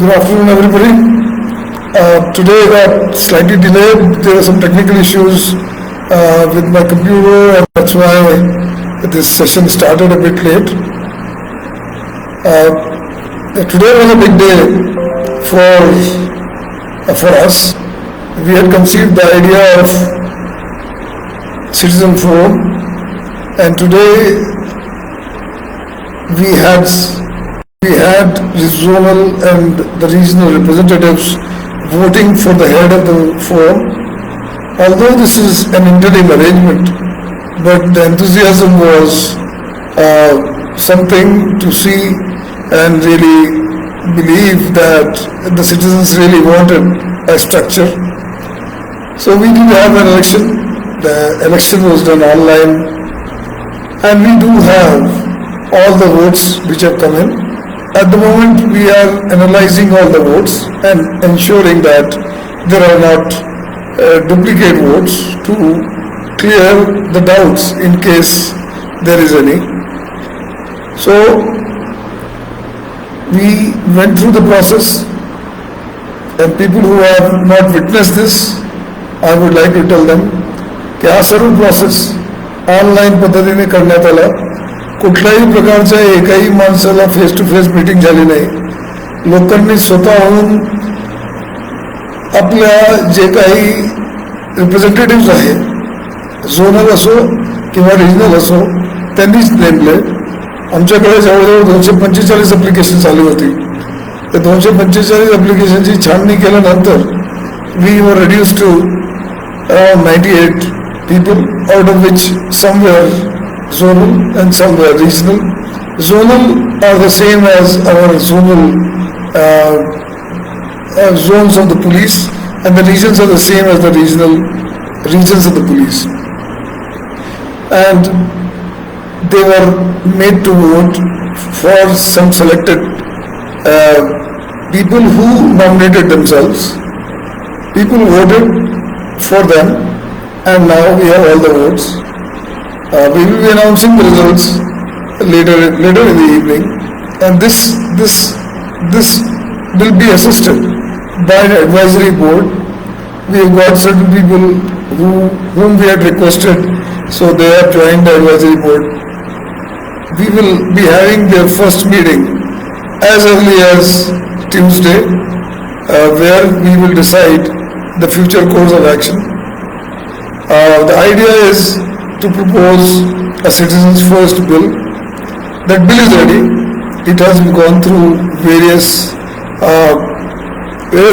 Good afternoon, everybody. Today got slightly delayed. There were some technical issues with my computer, and that's why this session started a bit late. Today was a big day for us. We had conceived the idea of Citizen Forum, and today we had the zonal and the regional representatives voting for the head of the forum. Although this is an interim arrangement, but the enthusiasm was something to see and really believe that the citizens really wanted a structure. So we did have an election. The election was done online, and we do have all the votes which have come in. At the moment, we are analyzing all the votes and ensuring that there are not duplicate votes to clear the doubts in case there is any. So we went through the process, and people who have not witnessed this, I would like to tell them की हा सर्व process online पद्धतीने करण्यात आला. कुठल्याही प्रकारच्या एकाही माणसाला face to face meeting झाली नाही. लोकांनी स्वतःहून आपल्या जे काही रिप्रेझेंटेटिव्ह आहेत, झोनल असो किंवा रिजनल असो, त्यांनीच नेमले. आमच्याकडे जवळजवळ 245 ॲप्लिकेशन आली होती. त्या 245 ॲप्लिकेशनची छाननी केल्यानंतर we were reduced to around 98 people, out of which some were zonal and some were regional. Zonal are the same as our zonal zones of the police, and the regions are the same as the regional regions of the police. And they were made to vote for some selected people who nominated themselves. People voted for them, and now we have all the votes. We will be announcing the results later in the evening, and this will be assisted by an advisory board. We have got certain people whom we had requested, so they have joined the advisory board. We will be having their first meeting as early as Tuesday, where we will decide the future course of action. The idea is to propose a citizens first bill. That bill is ready. It has gone through various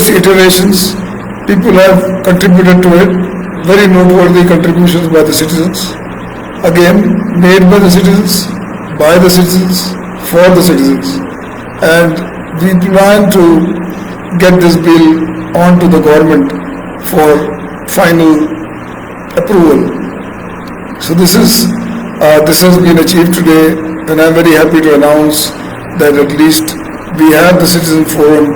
iterations. People have contributed to it. Very noteworthy contributions by the citizens. Again, made by the citizens, by the citizens, for the citizens. And we plan to get this bill onto the government for final approval. So this has been achieved today, and I'm very happy to announce that at least we have the Citizen Forum,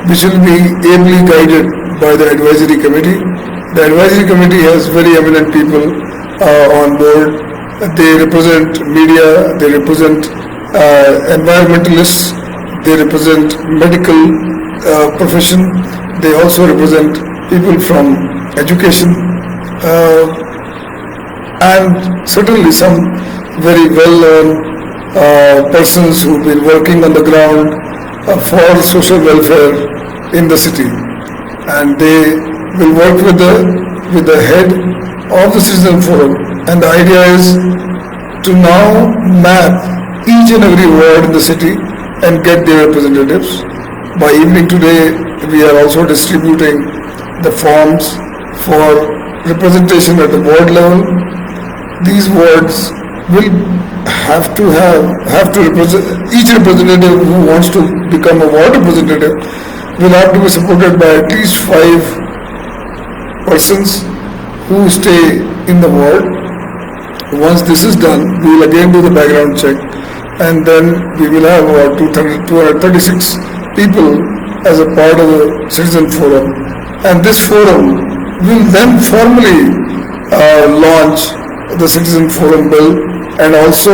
which will be ably guided by the advisory committee. The advisory committee has very eminent people on board. They represent media, they represent environmentalists, they represent medical profession, they also represent people from education, and certainly some very well-known persons who've been working on the ground for social welfare in the city, and they will work with the head of the Citizen Forum. And the idea is to now map each and every ward in the city and get their representatives. By evening today, we are also distributing the forms for representation at the ward level. These wards will have to represent, each representative who wants to become a ward representative will have to be supported by at least 5 persons who stay in the ward. Once this is done, we will again do the background check, and then we will have about 236 people as a part of the Citizen Forum. And this forum will then formally launch the Citizen Forum bill, and also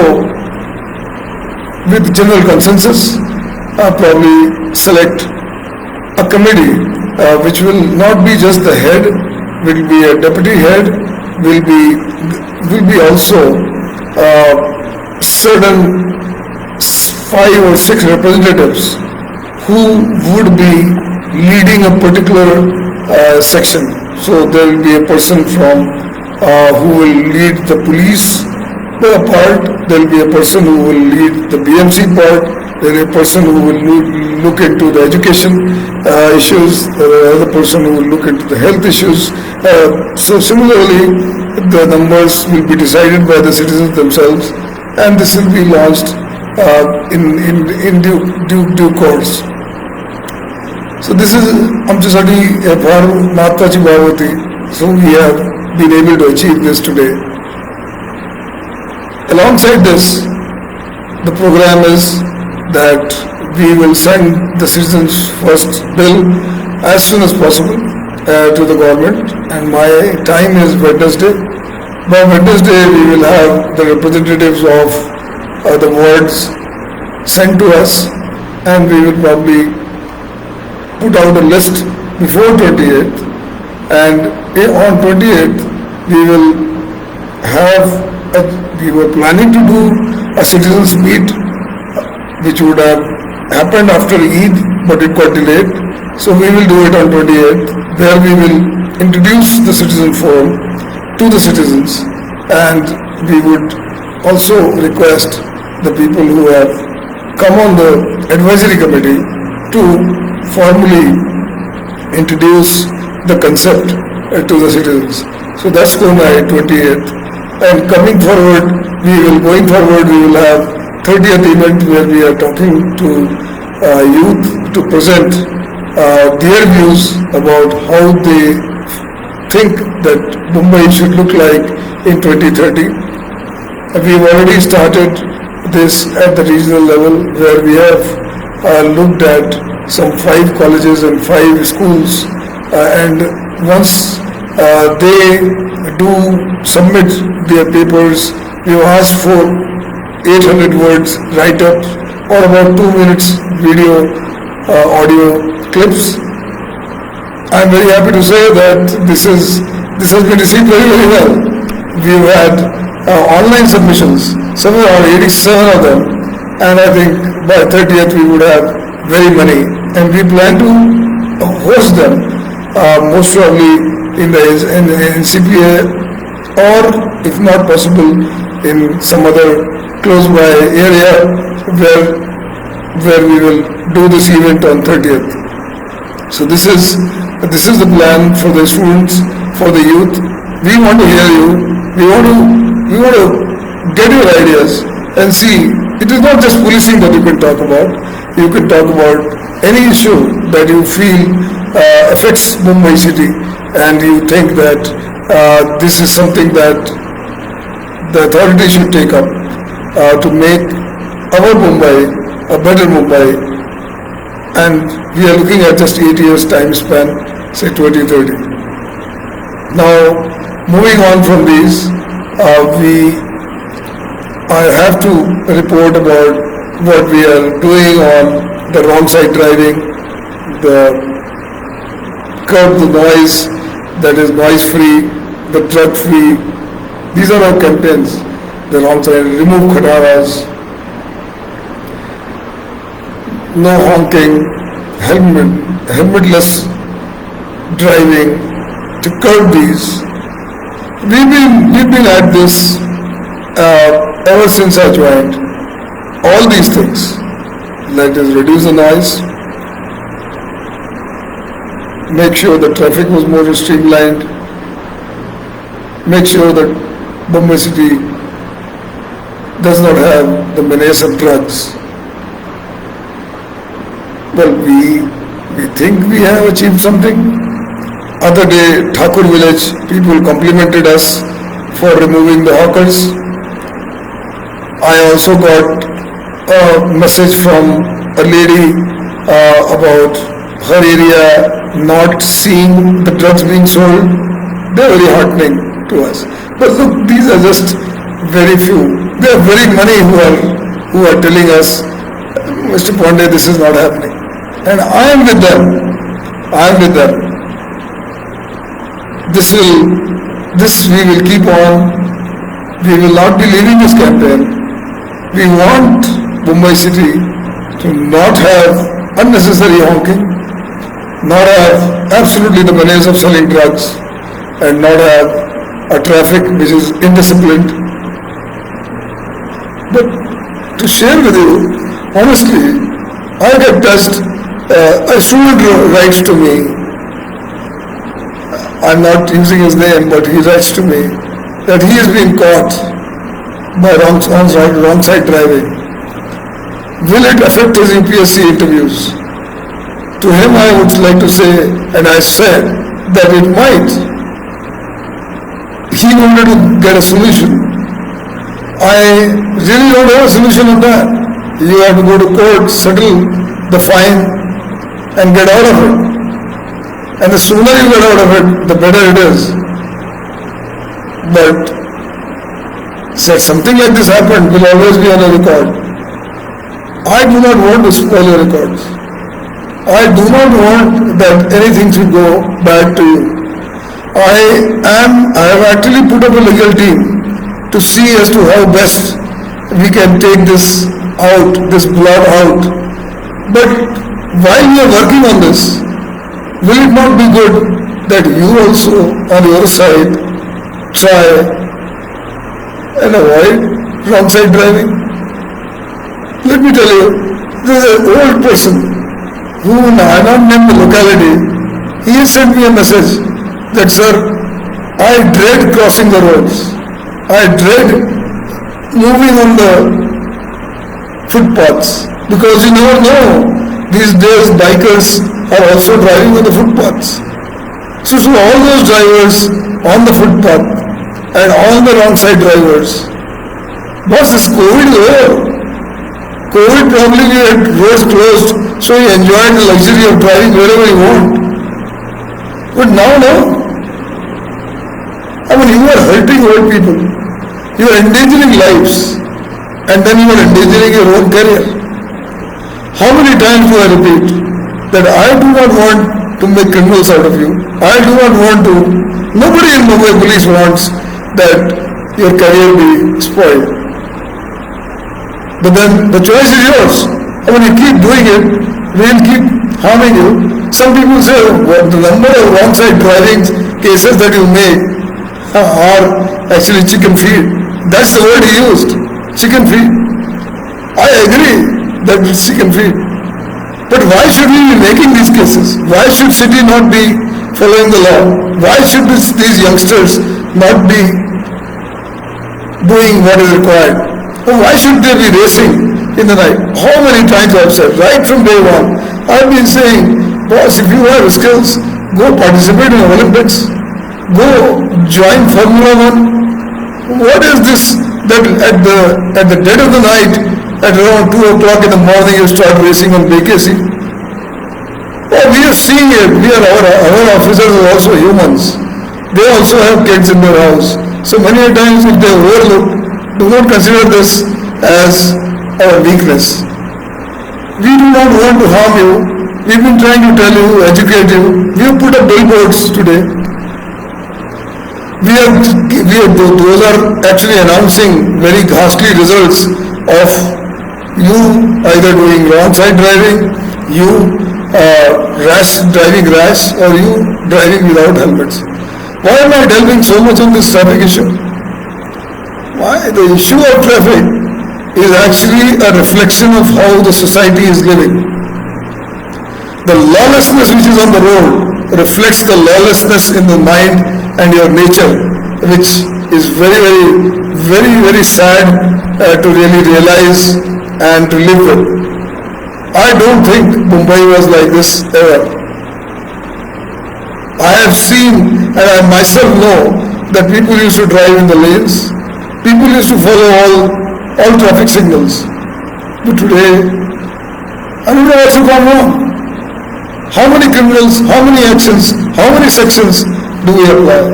with general consensus probably select a committee which will not be just the head, will be a deputy head, will be also certain 5 or 6 representatives who would be leading a particular section. So there will be a person from who will lead the police part, there will be a person who will lead the BMC part, there will be a person who will look into the education issues, another person who will look into the health issues. So similarly, the numbers will be decided by the citizens themselves, and this will be launched in due course. So this is आमच्यासाठी फार महत्वाची बाब होती. So we have been able to achieve this today. Alongside this, the program is that we will send the citizens first bill as soon as possible to the government, and my time is Wednesday. By Wednesday, we will have the representatives of the wards sent to us, and we will probably put out a list before 28th, and on 28th we will we were planning to do a citizens meet which would have happened after Eid, but it got delayed. So we will do it on 28th, where we will introduce the citizen forum to the citizens, and we would also request the people who have come on the advisory committee to formally introduce the concept to the citizens. So that's going on 28th. And going forward, we will have 30th event where we are talking to youth to present their views about how they think that Mumbai should look like in 2030. We've already started this at the regional level, where we have looked at some 5 colleges and 5 schools, and once they do submit their papers, we have asked for 800 words write-up or about 2 minutes video audio clips. I'm very happy to say that this has been received very, very well. We've had online submissions, somewhere around 87 of them, and I think by 30th we would have very many, and we plan to host them most probably in CPA, or if not possible in some other close by area where we will do this event on 30th. So this is the plan for the students, for the youth. We want to hear you. We want to get your ideas and see. It is not just policing that you can talk about. You can talk about any issue that you feel affects Mumbai city, and you think that this is something that the authority should take up to make our Mumbai a better Mumbai. And we are looking at just 8 years time span, say 2030. Now, moving on from these, I have to report about what we are doing on the wrong side driving, the curb the noise, that is noise free, the truck free. These are our campaigns. The wrong side, remove khataras, no honking, helmetless driving, to curb these. We've been at this ever since I joined. All these things, that is reduce the noise, make sure the traffic was more streamlined, make sure that Bombay city does not have the menace of drugs. Well, we think we have achieved something. Other day, Thakur village people complimented us for removing the hawkers. I also got a message from a lady about her area not seeing the drugs being sold. They are very heartening to us. But look, these are just very few. There are very many who are telling us, Mr. Pandey, this is not happening. And I am with them. I am with them. This we will keep on. We will not be leaving this campaign. We want Mumbai city to not have unnecessary honking, not have absolutely the menace of selling drugs, and not have a traffic which is indisciplined. But to share with you, honestly, I get touched. A student writes to me. I'm not using his name, but he writes to me that he has been caught by wrong side driving. Will it affect his UPSC interviews? To him I would like to say, and I said, that it might. He wanted to get a solution. I really don't have a solution on that. You have to go to court, settle the fine, and get out of it. And the sooner you get out of it, the better it is. But something like this happened will always be on a record. I do not want to spoil your records. I do not want that anything should go bad to you. I have actually put up a legal team to see as to how best we can take this out, this blood out. But while we are working on this, will it not be good that you also on your side try and avoid wrong side driving? Let me tell you, there is an old person who I not named the locality. He has sent me a message that, sir, I dread crossing the roads. I dread moving on the footpaths because you never know. These days bikers are also driving on the footpaths. So to all those drivers on the footpath and all the wrong side drivers, boss, is COVID over? COVID probably we had roads closed, so he enjoyed the luxury of driving wherever he want. But now, no. I mean, you are hurting old people. You are endangering lives. And then you are endangering your own career. How many times do I repeat that I do not want to make criminals out of you. I do not want to, nobody in Mumbai police wants that your career be spoiled. But then the choice is yours. I mean, you keep doing it, we'll keep harming you. Some people say, well, the number of wrong side driving cases that you make are actually chicken feed. That's the word he used, chicken feed. I agree that it's chicken feed. But why should we be making these cases? Why should city not be following the law? Why should these youngsters not be doing what is required? Why should they be racing in the night? How many times I've said, right from day one, I've been saying, boss, if you have skills, go participate in Olympics. Go join Formula One. What is this that at the dead of the night, at around 2 o'clock in the morning, you start racing on BKC? Oh, we are seeing it. Our officers are also humans. They also have kids in their house. So many times if they overlook, do not consider this as our weakness. We do not want to harm you. We've been trying to tell you, educate you. We have put up billboards today. Those are actually announcing very ghastly results of you either doing wrong side driving, you driving rash, or you driving without helmets. Why am I delving so much on this traffic issue? Why? The issue of traffic is actually a reflection of how the society is living. The lawlessness which is on the road reflects the lawlessness in the mind and your nature, which is very sad to really realize and to live with. I don't think Mumbai was like this ever. I have seen and I myself know that people used to drive in the lanes. People used to follow all traffic signals. But today, I don't know what's gone wrong. How many criminals, how many actions, how many sections do we apply?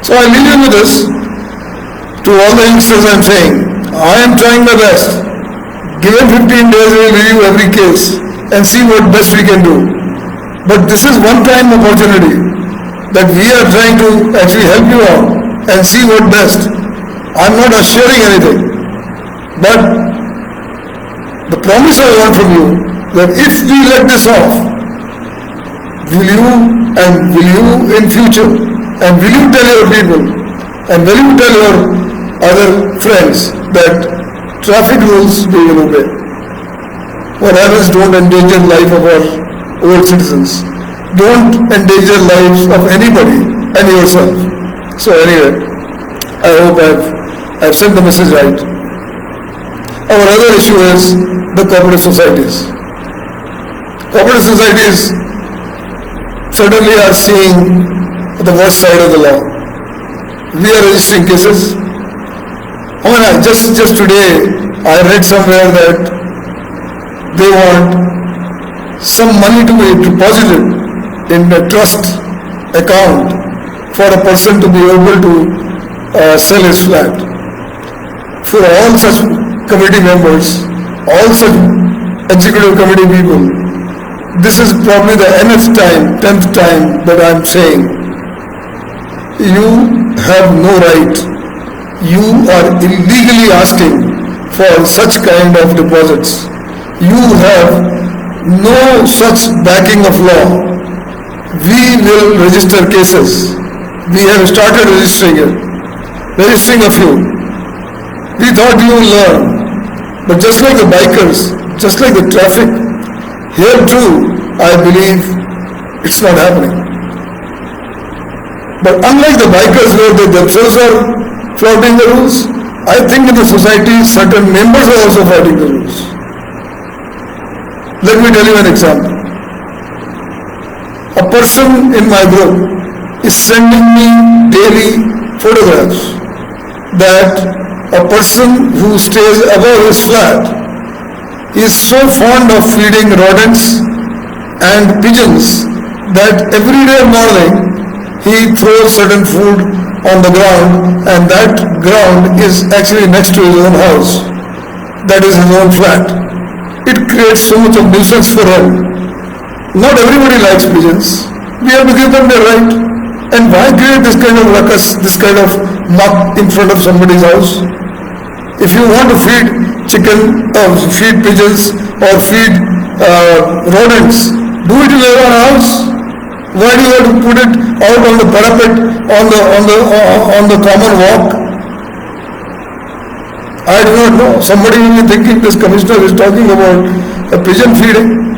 So I leave you with this. To all the youngsters I'm saying, I am trying my best. Given 15 days, we will review every case and see what best we can do. But this is one time opportunity that we are trying to actually help you out and see what best. I'm not assuring anything, but the promise I want from you that if we let this off, will you in future, and will you tell your people, and will you tell your other friends that traffic rules we will obey? What happens, don't endanger life of our old citizens. Don't endanger lives of anybody and yourself. So anyway, I hope I've sent the message right. Our other issue is the cooperative societies. Cooperative societies suddenly are seeing the worst side of the law. We are registering cases. I mean, just today I read somewhere that they want some money to be deposited in a trust account for a person to be able to sell his flat. For all such committee members, all such executive committee people, this is probably the nth time, 10th time that I am saying, you have no right. You are illegally asking for such kind of deposits. You have no such backing of law. We will register cases. We have started registering a few. We thought you will learn. But just like the bikers, just like the traffic, here too, I believe it's not happening. But unlike the bikers where they themselves are flouting the rules, I think in the society certain members are also flouting the rules. Let me tell you an example. A person in my group is sending me daily photographs that a person who stays above his flat is so fond of feeding rodents and pigeons that every day morning he throws certain food on the ground, and that ground is actually next to his own house. That is his own flat. It creates so much of nuisance for him. Not everybody likes pigeons. We have to give them their right. And why create this kind of ruckus, this kind of muck in front of somebody's house? If you want to feed chicken, feed pigeons, or feed rodents, do it in your own house. Why do you have to put it out on the parapet, on the common walk? I do not know. Somebody will be thinking this commissioner is talking about a pigeon feeding.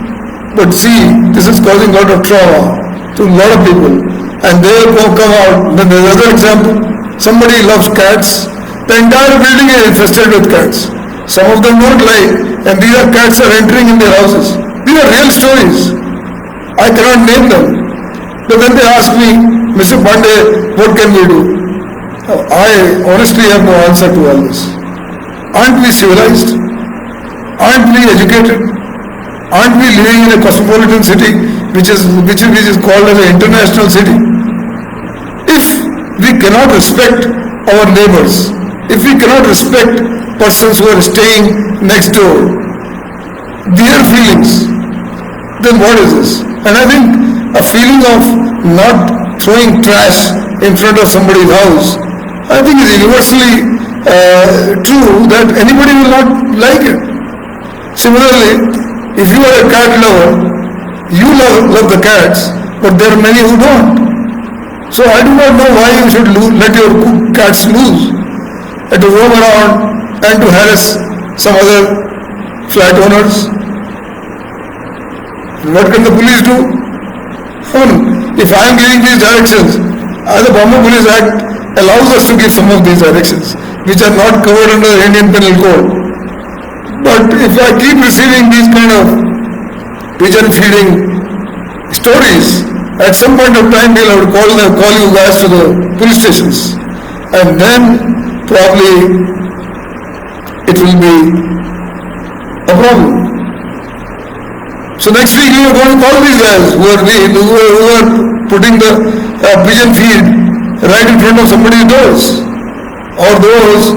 But see, this is causing a lot of trauma to a lot of people. And they will come out. Then there's another example. Somebody loves cats. The entire building is infested with cats. Some of them don't like, and these are cats are entering in their houses. These are real stories. I cannot name them. But then they ask me, Mr. Pandey, what can we do? I honestly have no answer to all this. Aren't we civilized? Aren't we educated? Aren't we living in a cosmopolitan city which is called as an international city? If we cannot respect our neighbors, if we cannot respect persons who are staying next door, their feelings, then what is this? And I think a feeling of not throwing trash in front of somebody's house, I think is universally true that anybody will not like it. Similarly, if you are a cat lover, you love the cats, but there are many who don't. So I do not know why you should let your cats loose and to roam around and to harass some other flat owners. What can the police do? If I am giving these directions, the Bombay Police Act allows us to give some of these directions, which are not covered under the Indian Penal Code. But if I keep receiving these kind of pigeon feeding stories, at some point of time we'll have to call you guys to the police stations, and then probably it will be a problem. So next week we are going to call these guys who are putting the pigeon feed right in front of somebody's doors, or those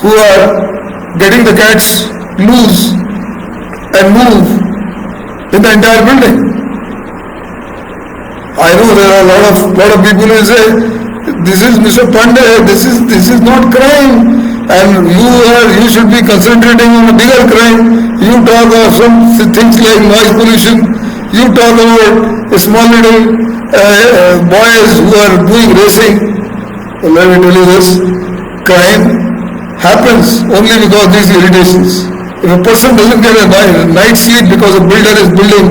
who are getting the cats loose and move in the entire building. I know there are a lot of people who say, this is Mr. Pandey, this is not crime, and you should be concentrating on a bigger crime. You talk of some things like noise pollution. You talk about small little boys who are doing racing. Well, let me tell you this: crime happens only because of these irritations. If a person doesn't get a night's sleep because a builder is building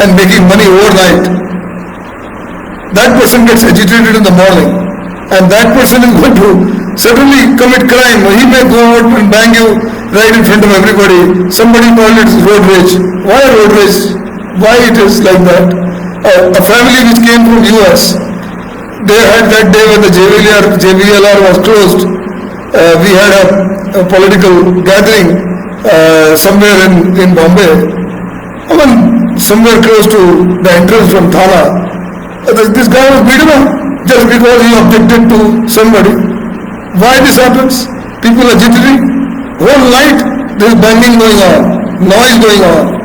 and making money overnight, that person gets agitated in the morning, and that person is going to certainly commit crime. He may go out and bang you right in front of everybody. Somebody called it road rage. Why road rage? Why it is like that? A family which came from US, they had that day when the JVLR was closed. We had a political gathering somewhere in Bombay. I mean, somewhere close to the entrance from Thana. This guy was beaten up just because he objected to somebody. Why this happens? People are jittery. Whole night there is banging going on, noise going on.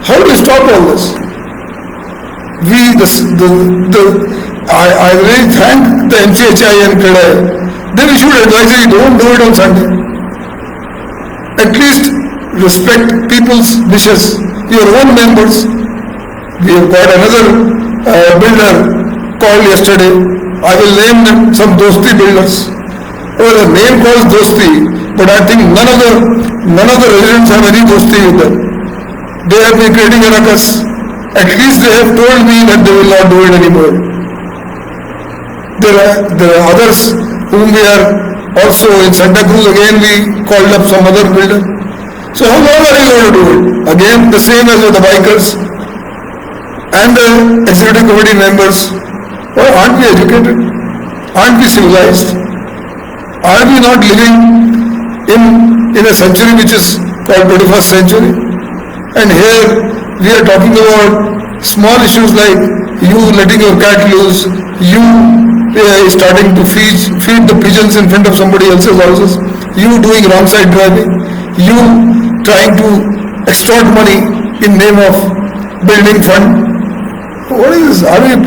How do you stop all this? I really thank the MCHI and CREDAI. They issued advisory, don't do it on Sunday. At least respect people's wishes, your own members. We have got another builder called yesterday. I will name them some Dosti builders. Well, the name calls Dosti, but I think none of the residents have any Dosti with them. They have been creating a ruckus. At least they have told me that they will not do it anymore. There are others whom we are also in Santa Cruz. Again, we called up some other builder. So how long are you going to do it? Again, the same as with the bikers and the executive committee members. Well, aren't we educated? Aren't we civilized? Are we not living in a century which is called 21st century? And here we are talking about small issues like you letting your cat loose, you starting to feed the pigeons in front of somebody else's houses, you doing wrong side driving, you trying to extort money in name of building fund. What is this? I do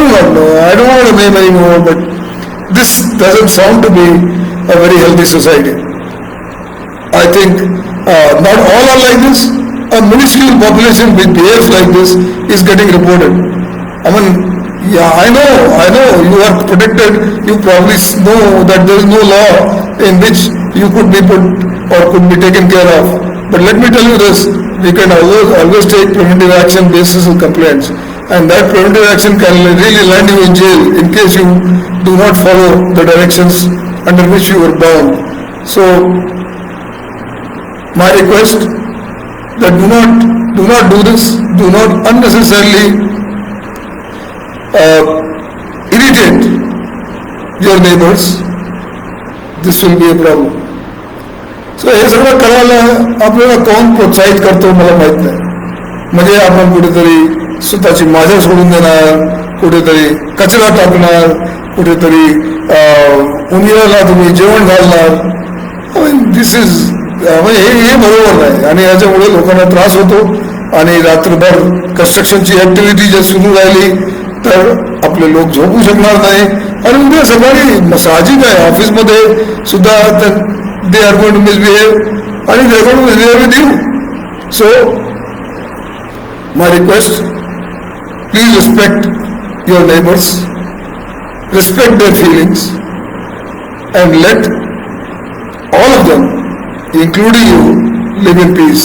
not know. I don't want to name anymore, but this doesn't sound to be a very healthy society. I think not all are like this. A minuscule population which behaves like this is getting reported. I mean, yeah, I know, you are protected. You probably know that there is no law in which you could be put or could be taken care of. But let me tell you this, we can always take preventive action basis of complaints. And that preventive action can really land you in jail in case you do not follow the directions under which you were bound. So, my request that do not do this, do not unnecessarily irritate your neighbors. This will be a problem. So हे सगळं करायला आपल्याला कोण प्रोत्साहित करतो मला माहित नाही. म्हणजे आपण कुठेतरी स्वतःची माझ्या सोडून देणार, कुठेतरी कचरा टाकणार, कुठेतरी उन्हाळ्याला तुम्ही जेवण घालणार. दिस इज हे बरोबर नाही आणि याच्यामुळे लोकांना त्रास होतो आणि रात्रभर कन्स्ट्रक्शनची ऍक्टिव्हिटी जर सुरू राहिली तर आपले लोक झोपू शकणार नाही आणि उद्या सकाळी साहजिक आहे ऑफिसमध्ये सुद्धा they are going to misbehave आणि they are going to misbehave with you. So my request, please respect your neighbors, respect their feelings, and let all of them, including you, live in peace.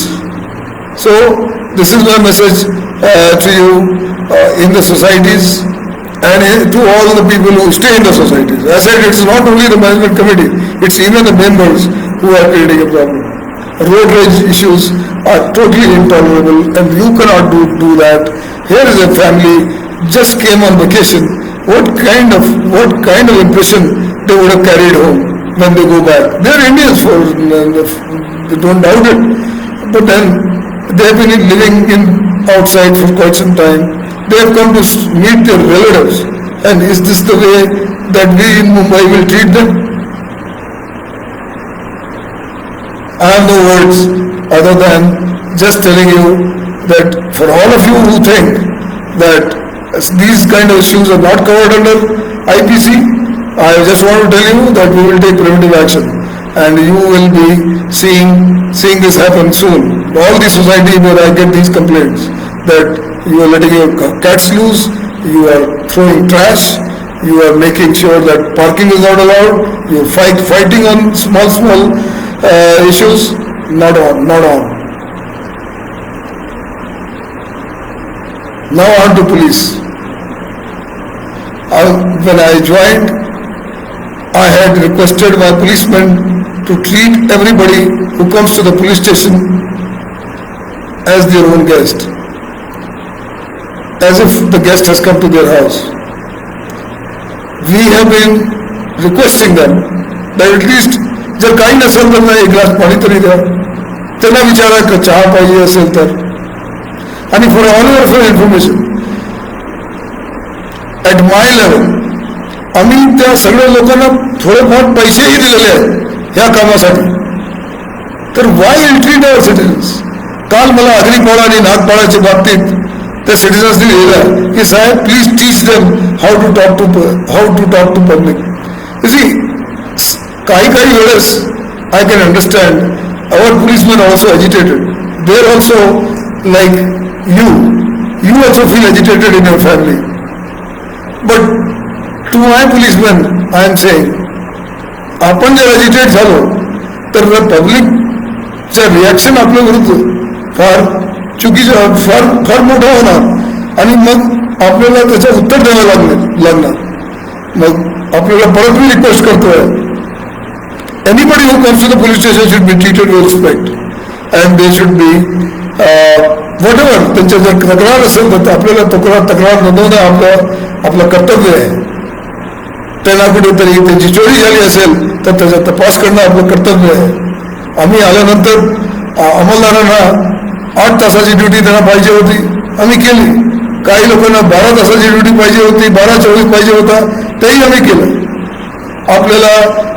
So, this is my message to you in the societies and to all the people who stay in the societies. I said it's not only the management committee, it's even the members who are creating a problem. Road rage issues are totally intolerable and you cannot do that. Here is a family just came on vacation. What kind of impression they would have carried home when they go back? They are Indians, they don't doubt it. But then they have been living outside for quite some time. They have come to meet their relatives. And is this the way that we in Mumbai will treat them? I have no words other than just telling you that for all of you who think that these kind of issues are not covered under IPC. I just want to tell you that we will take preventive action, and you will be seeing this happen soon. All the society where I get these complaints that you are letting your cats loose, you are throwing trash, you are making sure that parking is not allowed, you are fighting on small issues. Not on. Now on to police. When I joined, I had requested my policemen to treat everybody who comes to the police station as their own guest, as if the guest has come to their house. We have been requesting them that at least जर काही नसेल तर एक glass पाणी तरी द्या, त्यांना विचारा की चहा पाहिजे असेल तर. आणि for all your information, at my level आम्ही त्या सगळ्या लोकांना थोडेफार पैसेही दिलेले आहेत ह्या कामासाठी. तर वाय इल ट्रीट अवर सिटिझन्स. काल मला आगरीपाडा आणि नागपाडाच्या बाबतीत त्या सिटिझन्सनी लिहिलं की साहेब please teach them how to talk to public. काही वेळेस I can understand our policeman also agitated. They are also like you also feel agitated in your family. But to my policemen I am saying, आपण जर agitate झालो तर पब्लिकच्या reaction आपल्या विरुद्ध फार चुकीचं फार मोठं होणार आणि मग आपल्याला त्याचं उत्तर द्यावं लागणार. मग आपल्याला परत मी रिक्वेस्ट करतोय, anybody who comes to the police station should be treated with respect and they should be whatever. त्यांच्या जर तक्रार असेल तर आपल्याला तक्रार नोंदवणं आपलं कर्तव्य आहे. त्यांना कुठेतरी त्यांची चोरी झाली असेल तर त्याचा तपास करणं आपलं कर्तव्य आहे. आम्ही आल्यानंतर अंमलदारांना 8 तासाची ड्युटी त्यांना पाहिजे होती, आम्ही केली. काही लोकांना 12 तासाची ड्युटी पाहिजे होती, 12-24 पाहिजे होता, तेही आम्ही केलं. आपल्याला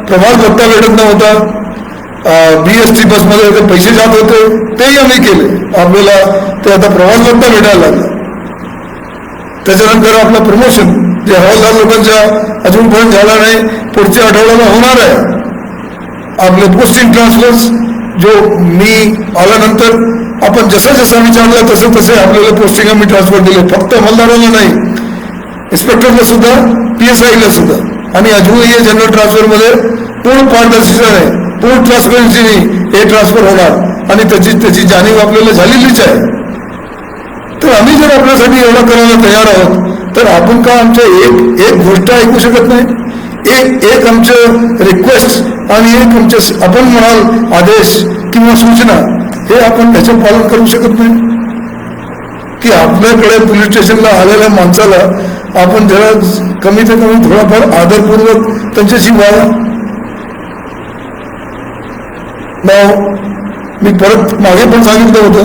प्रभाग भत्ता भेटत नव्हता, BST बसमध्ये ते पैसे जात होते, तेही आम्ही केले. आपल्याला ते आता प्रवास भत्ता भेटायला लागला. त्याच्यानंतर आपलं प्रमोशन जे हवालदार लोकांच्या अजूनपर्यंत झाला नाही, पुढच्या आठवड्याला होणार आहे. आपले पोस्टिंग ट्रान्सफर्स जो मी आल्यानंतर आपण जसं विचारलं तसे आपल्याला पोस्टिंग आम्ही ट्रान्सफर दिले. फक्त हवालदाराला नाही, इन्स्पेक्टरला सुद्धा, PSIला सुद्धा. आणि अजूनही हे जनरल ट्रान्सफरमध्ये पूर्ण पारदर्शकता आहे, पूर्ण ट्रान्सपरन्सीने हे ट्रान्सफर होणार आणि त्याची जाणीव आपल्याला झालेलीच आहे. तर आम्ही जर आपल्यासाठी एवढं करायला तयार आहोत तर आपण का आमच्या एक गोष्ट ऐकू शकत नाही? एक आमचं रिक्वेस्ट आणि एक आमच्या आपण म्हणाल आदेश किंवा सूचना हे आपण त्याचं पालन करू शकत नाही? की आपल्याकडे पोलीस स्टेशनला आलेल्या माणसाला आपण जरा कमीत कमी थोडाफार आदरपूर्वक त्यांच्याशी वागा. मी परत मागे पण सांगितलं होतं,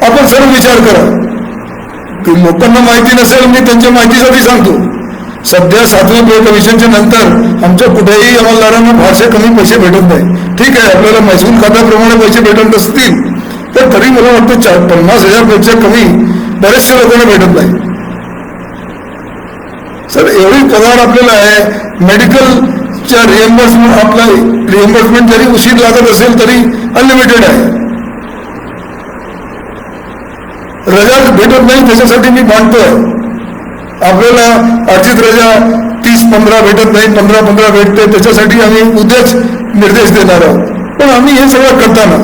आपण सर्व विचार करा. लोकांना माहिती नसेल, मी त्यांच्या माहितीसाठी सांगतो. सध्या 7व्या पे कमिशनच्या नंतर आमच्या कुठेही अंमलदारांना फारसे कमी पैसे भेटत नाही. ठीक आहे, आपल्याला महसूल खात्याप्रमाणे पैसे भेटत असतील तर तरी मला वाटतं 50,000 पेक्षा कमी बरेचशा लोकांना भेटत नाही. सर एवढी पगार आपल्याला आहे. मेडिकलच्या रिएम्बर्समेंट जरी उशीर लागत असेल तरी अनलिमिटेड आहे. रजा भेटत नाही त्याच्यासाठी मी मानतोय. आपल्याला अर्जित रजा 30-15 भेटत नाही, 15-15 भेटते, त्याच्यासाठी आम्ही उद्याच निर्देश देणार आहोत. पण आम्ही हे सगळं करताना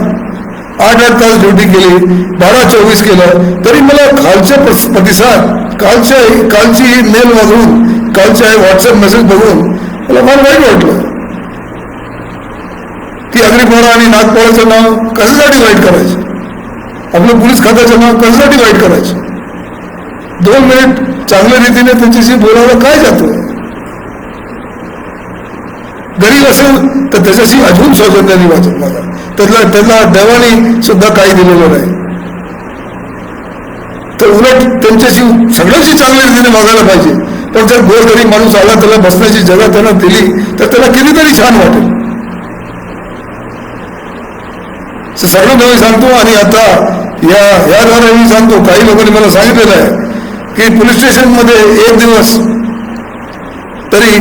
8-8 तास ड्युटी केली, 12-24 केलं, तरी मला खालच्या प्रतिसाद, कालची मेल वाजवून, कालच्या व्हॉट्सअप मेसेज बघून मला फार वाईट वाटलं की अग्निपाडा आणि नागपाडाचं नाव कशासाठी वाईट करायचं, आपलं पोलीस खात्याचं नाव कशासाठी वाईट करायचं. 2 मिनिट चांगल्या रीतीने त्यांच्याशी बोलायला काय जातं? गरीब असेल तर त्याच्याशी अजून सौजन्याने वाचत मला, त्याला देवाने सुद्धा काही दिलेलं नाही. तर उलट त्यांच्याशी सगळ्यांशी चांगल्या रीतीने वागायला पाहिजे. पण जर गोरगरीब माणूस आला, त्याला बसण्याची जगा त्यांना दिली तर त्याला कितीतरी छान वाटेल. सगळं नवीन सांगतो. आणि आता या द्वारे मी सांगतो, काही लोकांनी मला सांगितलेलं आहे की पोलीस स्टेशनमध्ये एक दिवस तरी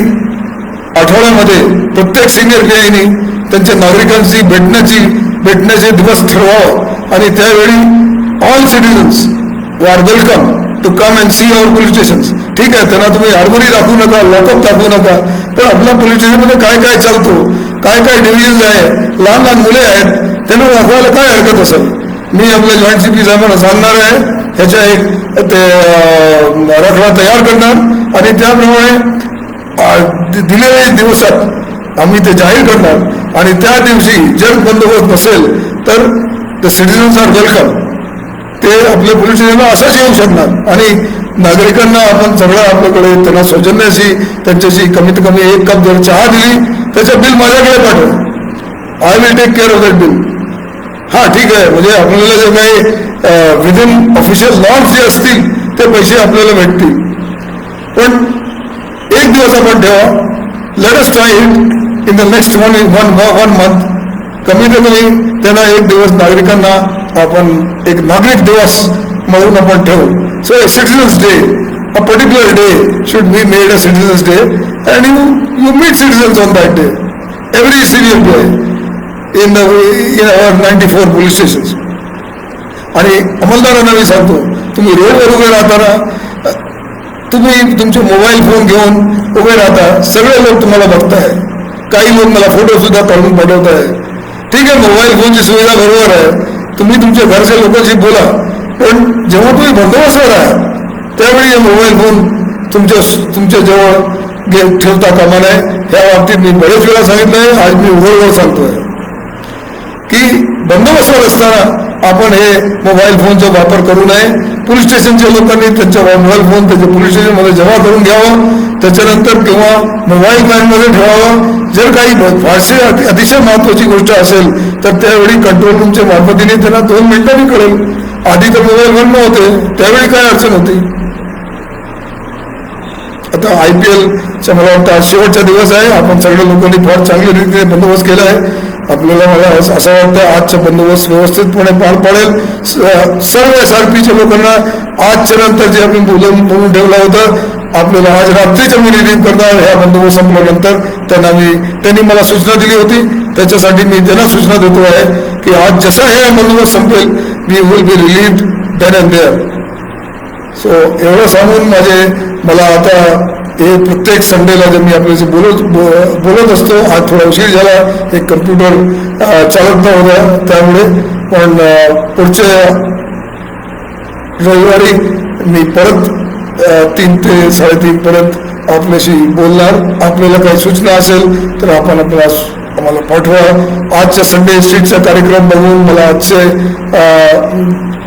आठवड्यामध्ये प्रत्येक सिनियर पीआयनी त्यांच्या नागरिकांशी भेटण्याचे दिवस ठरवावं आणि त्यावेळी all citizens are welcome to come and see our police stations. ठीक आहे, त्यांना तुम्ही आर्मरी दाखवू नका, लॉकअप दाखवू नका, पण आपल्या पोलीस स्टेशनमध्ये काय काय चालतो, काय काय डिव्हिजन आहे, लहान लहान मुले आहेत, त्यांना दाखवायला काय हरकत असेल. मी आपल्या जॉईंट सीपी साहेबांना सांगणार आहे, ह्याच्या एक ते आराखडा तयार करणार आणि त्याप्रमाणे दिलेल्या दिवसात आम्ही ते जाहीर करणार आणि त्या दिवशी जर बंदोबस्त नसेल तर द सिटीजन्स आर वेलकम. ते आपल्या पोलीस स्टेशनला असंच येऊ शकणार आणि नागरिकांना आपण सगळं आपल्याकडे त्यांना सौजन्याशी त्यांच्याशी कमीत कमी एक कप जर चहा दिली त्याचं बिल माझ्याकडे पाठवा. I will take care of that bill. हां ठीक आहे, म्हणजे आपल्याला जे काही विदिन ऑफिशियल नॉर्म्स जे असतील ते पैसे आपल्याला भेटतील, पण एक दिवस आपण ठेवा. Let us try it in the next one month. कमीत कमी त्यांना एक दिवस नागरिकांना आपण एक नागरिक दिवस म्हणून आपण ठेवू. So a citizens day, a particular day should be made a citizens day and you meet citizens on that day every senior day in our 94 police stations. आणि अंमलदारांना मी सांगतो, तुम्ही रोडवर उभे राहताना तुम्ही तुमचे मोबाईल फोन घेऊन उभे राहता, सगळे लोक तुम्हाला बघताय, काही लोक मला फोटो सुद्धा काढून पाठवत आहे. ठीक आहे, मोबाईल फोनची सुविधा बरोबर आहे, तुम्ही तुमच्या घरच्या लोकांशी बोला, पण जेव्हा तुम्ही बंदोबस्तावर आहात त्यावेळी हे मोबाईल फोन तुमच्या जवळ ठेवता कामा नये. ह्या बाबतीत मी बरेच वेळा सांगितलं आहे, आज मी उघड सांगतोय की बंदोबस्तावर असताना आपण हे मोबाईल फोनचा वापर करू नये. पोलीस स्टेशनच्या लोकांनी त्यांच्या मोबाईल फोन त्यांच्या पोलीस स्टेशनमध्ये जमा करून घ्यावा, त्याच्यानंतर किंवा मोबाईल बँकमध्ये ठेवावा. जर काही फारसे अतिशय महत्वाची गोष्ट असेल तर त्यावेळी कंट्रोल रूमच्या मार्फतीने त्यांना 2 मिनिटांनी कळेल. आधी तर मोबाईल बंद नव्हते, त्यावेळी काय अडचण होती. आता IPLचा मला वाटतं आज शेवटचा दिवस आहे, आपण सगळ्या लोकांनी फार चांगल्या रीतीने बंदोबस्त केला आहे. आपल्याला मला असं वाटतं आजचा बंदोबस्त व्यवस्थितपणे पार पाडेल. सर्व SRPच्या लोकांना आजच्या नंतर जे आपण बोलून ठेवलं होतं, आपल्याला आज रात्रीच्या मी रिलीव्ह करणार. ह्या बंदोबस्त संपल्यानंतर त्यांनी मला सूचना दिली होती, त्याच्यासाठी मी त्यांना सूचना देतो आहे की आज जसा हे बंदोबस्त संपेल we will be relieved then and there. So एवढं सांगून मला आता हे प्रत्येक संडेला जर मी आपल्याशी बोलत असतो. आज थोडा उशीर झाला, एक कम्प्युटर चालत नव्हता त्यामुळे, पण पुढच्या रविवारी मी परत 3 ते 3:30 पर्यंत आपल्याशी बोलणार. आपल्याला काही सूचना असेल तर आपण आम्हाला पाठवा. आजच्या संडे स्ट्रीटचा कार्यक्रम बघून मला आजचे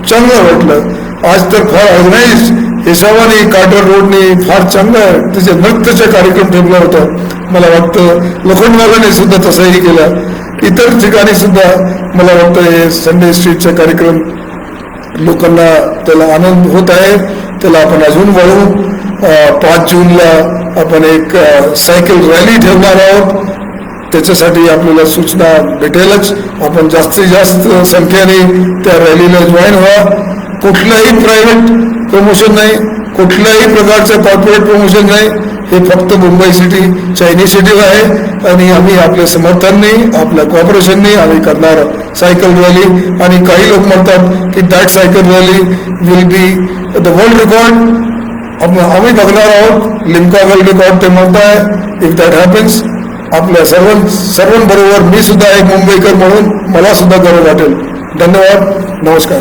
चांगलं वाटलं. आज तर फार ऑर्गनाइज हिसाबाने कार्टर रोडने फार चांगलं त्याचे नृत्याचे कार्यक्रम ठेवला होता. मला वाटतं लोखंडवालाने सुद्धा तसाही केला. इतर ठिकाणी सुद्धा मला वाटतं हे संडे स्ट्रीटचा कार्यक्रम लोकांना त्याला आनंद होत आहे. त्याला आपण अजून वाढवू. 5 जूनला आपण एक सायकल रॅली ठेवणार आहोत. त्याच्यासाठी आपल्याला सूचना भेटेलच. आपण जास्तीत जास्त संख्येने त्या रॅलीला जॉईन व्हा. कुठलंही प्रायव्हेट प्रमोशन नाही, कुठल्याही प्रकारचं कॉर्पोरेट प्रमोशन नाही. हे फक्त मुंबई सिटीच्या इनिशिएटिव्ह आहे आणि आम्ही आपल्या समर्थनाने आपल्या कॉर्पोरेशनने आम्ही करणार सायकल रॅली. आणि काही लोक म्हणतात की that cycle rally will be the world record. आम्ही बघणार आहोत. लिम्का वर्ल्ड रेकॉर्ड ते म्हणताय. इफ दॅट हॅपन्स आपल्या सर्वांबरोबर मी सुद्धा एक मुंबईकर म्हणून मला सुद्धा गर्व वाटेल. धन्यवाद. नमस्कार.